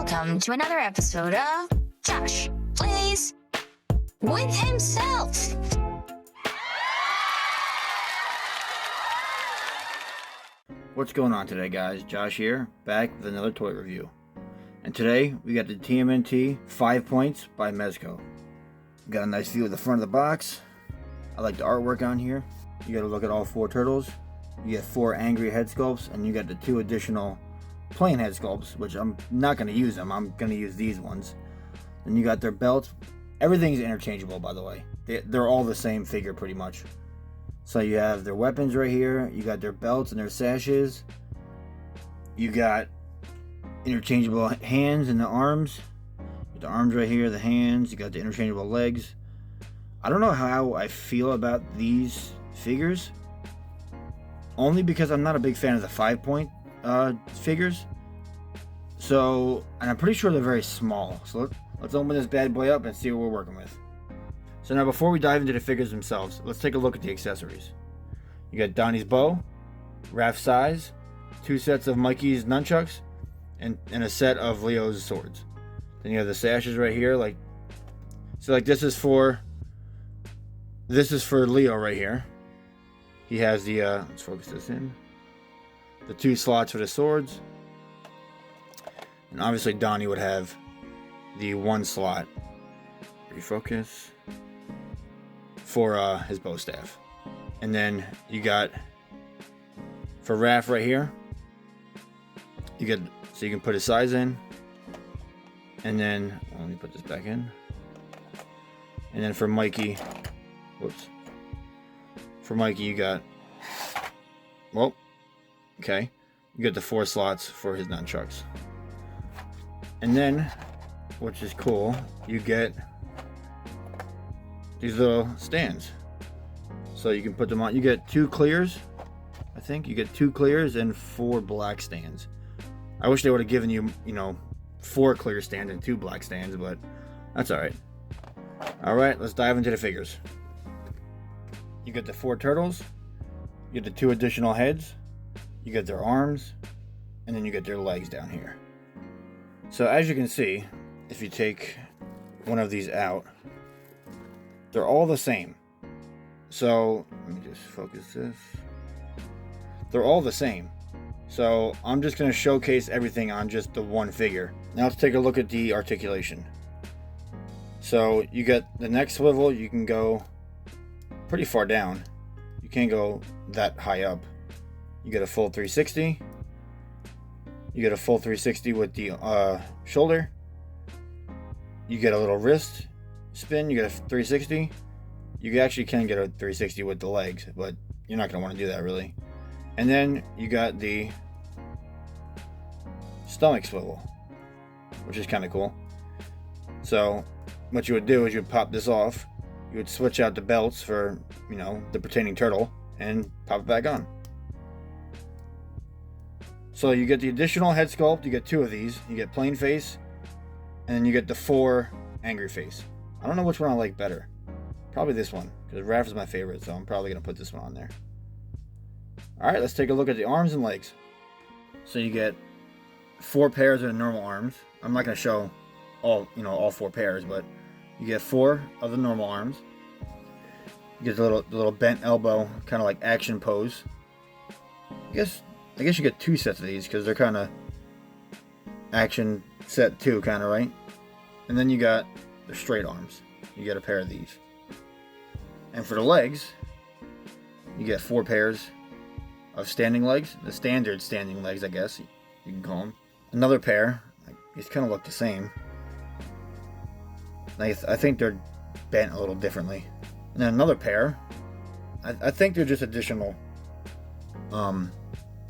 welcome to another episode of Josh Plays with Himself. What's going on today, guys? Josh here, back with another toy review. And today, we got the TMNT 5 Points by Mezco. Got a nice view of the front of the box. I like the artwork on here. You got to look at all 4 turtles. You get 4 angry head sculpts, and you got the 2 additional plain head sculpts, which I'm not going to use them. I'm going to use these ones. And you got their belts. Everything's interchangeable, by the way. They're all the same figure, pretty much. So you have their weapons right here. You got their belts and their sashes. You got interchangeable hands and the arms. The arms right here, the hands. You got the interchangeable legs. I don't know how I feel about these figures. Only because I'm not a big fan of the 5 point figures. So, and I'm pretty sure they're very small. So let's open this bad boy up and see what we're working with. So now before we dive into the figures themselves, let's take a look at the accessories. You got Donnie's bow, Raph's size, 2 sets of Mikey's nunchucks, and a set of Leo's swords. Then you have the sashes right here, like this is for Leo right here. He has the let's focus this in. The 2 slots for the swords. And obviously Donnie would have the 1 slot. Refocus. For his bow staff. And then you got for Raph right here, you get so you can put his size in, and then let me put this back in, and then for Mikey, you got you got the 4 slots for his nunchucks, and then which is cool, you get these little stands, so you can put them on. You get 2 clears, I think. You get 2 clears and 4 black stands. I wish they would have given you, 4 clear stands and 2 black stands, but that's alright. Alright, let's dive into the figures. You get the 4 turtles, you get the 2 additional heads, you get their arms, and then you get their legs down here. So as you can see, if you take one of these out, they're all the same. So, let me just focus this. They're all the same. So, I'm just going to showcase everything on just the one figure. Now let's take a look at the articulation. So, you get the neck swivel, you can go pretty far down. You can't go that high up. You get a full 360. You get a full 360 with the shoulder. You get a little wrist spin, you get a 360. You actually can get a 360 with the legs, but you're not going to want to do that really. And then you got the stomach swivel, which is kind of cool. So what you would do is you would pop this off, you would switch out the belts for the pertaining turtle and pop it back on. So you get the additional head sculpt. You get 2 of these. You get plain face, and then you get the 4 angry face. I don't know which one I like better. Probably this one, because Raph is my favorite, so I'm probably going to put this one on there. Alright, let's take a look at the arms and legs. So you get 4 pairs of the normal arms. I'm not going to show all 4 pairs, but you get 4 of the normal arms. You get the little bent elbow, kind of like action pose. I guess you get 2 sets of these, because they're kind of action set 2, kind of, right? And then you got the straight arms. You get a pair of these. And for the legs, you get 4 pairs of standing legs. The standard standing legs, I guess you can call them. Another pair. These kind of look the same. I think they're bent a little differently. And then another pair. I think they're just additional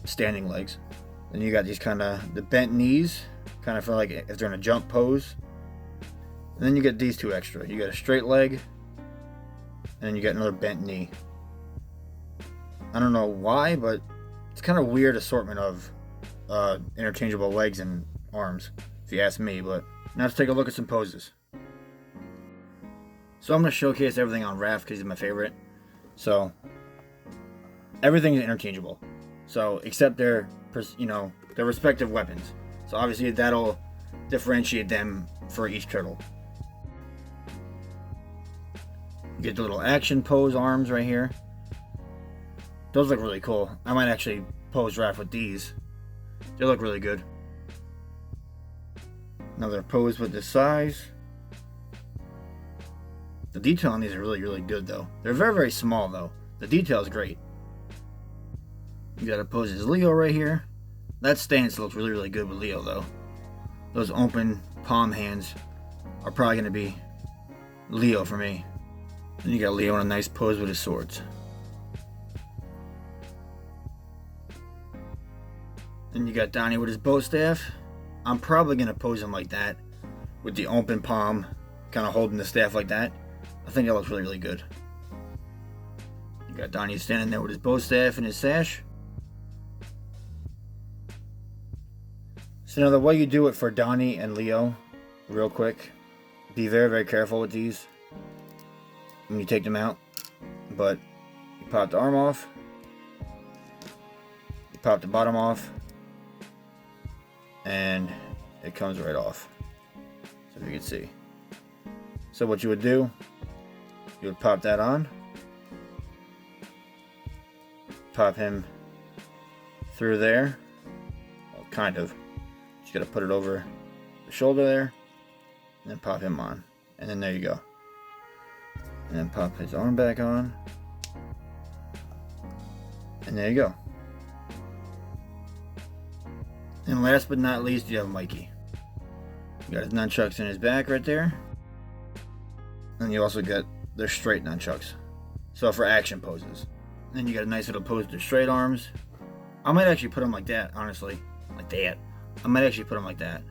standing legs. Then you got these kind of the bent knees, kind of for like if they're in a jump pose. And then you get these 2 extra. You get a straight leg, and then you get another bent knee. I don't know why, but it's kind of weird assortment of interchangeable legs and arms, if you ask me. But now let's take a look at some poses. So I'm going to showcase everything on Raph because he's my favorite. So everything is interchangeable. So except their respective weapons. So obviously that'll differentiate them for each turtle. You get the little action pose arms right here. Those look really cool. I might actually pose Raph with these. They look really good. Another pose with this size. The detail on these are really, really good though. They're very, very small though. The detail is great. You gotta pose as Leo right here. That stance looks really, really good with Leo though. Those open palm hands are probably gonna be Leo for me. And you got Leo in a nice pose with his swords. And you got Donnie with his bow staff. I'm probably gonna pose him like that, with the open palm, kind of holding the staff like that. I think that looks really, really good. You got Donnie standing there with his bow staff and his sash. So now the way you do it for Donnie and Leo, real quick, be very, very careful with these when you take them out. But you pop the arm off, you pop the bottom off, and it comes right off. So if you can see. So what you would do, you would pop that on, pop him through there, well, kind of. Just gotta put it over the shoulder there, and then pop him on, and then there you go. And then pop his arm back on, and there you go. And last but not least, you have Mikey. You got his nunchucks in his back right there. And you also got their straight nunchucks. So for action poses. Then you got a nice little pose with the straight arms. I might actually put them like that, honestly. Like that. I might actually put them like that.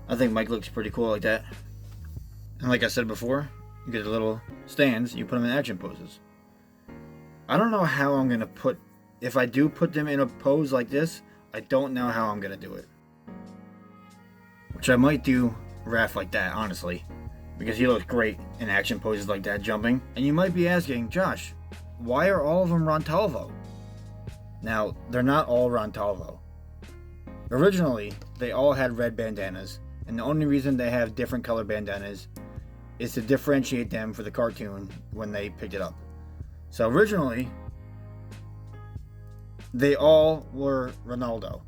I think Mike looks pretty cool like that. And like I said before, you get the little stands, you put them in action poses. I don't know how I'm going to put... If I do put them in a pose like this, I don't know how I'm going to do it. Which I might do Raph like that, honestly. Because he looks great in action poses like that, jumping. And you might be asking, Josh, why are all of them Rontalvo? Now, they're not all Rontalvo. Originally, they all had red bandanas. And the only reason they have different color bandanas is to differentiate them for the cartoon when they picked it up. So originally, they all were Ronaldo.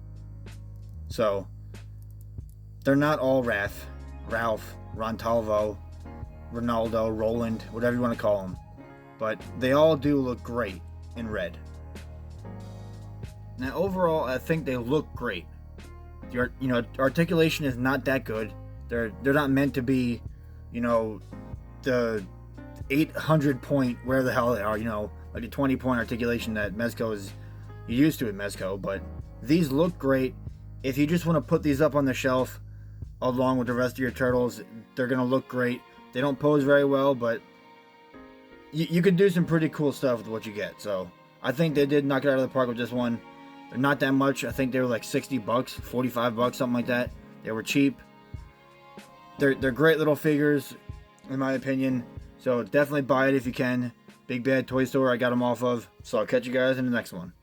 So, they're not all Ralph, Rontalvo, Ronaldo, Roland, whatever you want to call them. But they all do look great in red. Now overall, I think they look great. Articulation is not that good. They're not meant to be, the 800 point, where the hell they are, like the 20 point articulation that Mezco is used to at Mezco. But these look great. If you just want to put these up on the shelf along with the rest of your turtles, they're going to look great. They don't pose very well, but you could do some pretty cool stuff with what you get. So I think they did knock it out of the park with this one. They're not that much. I think they were like $60, $45, something like that. They were cheap. They're great little figures, in my opinion. So definitely buy it if you can. Big Bad Toy Store, I got them off of. So I'll catch you guys in the next one.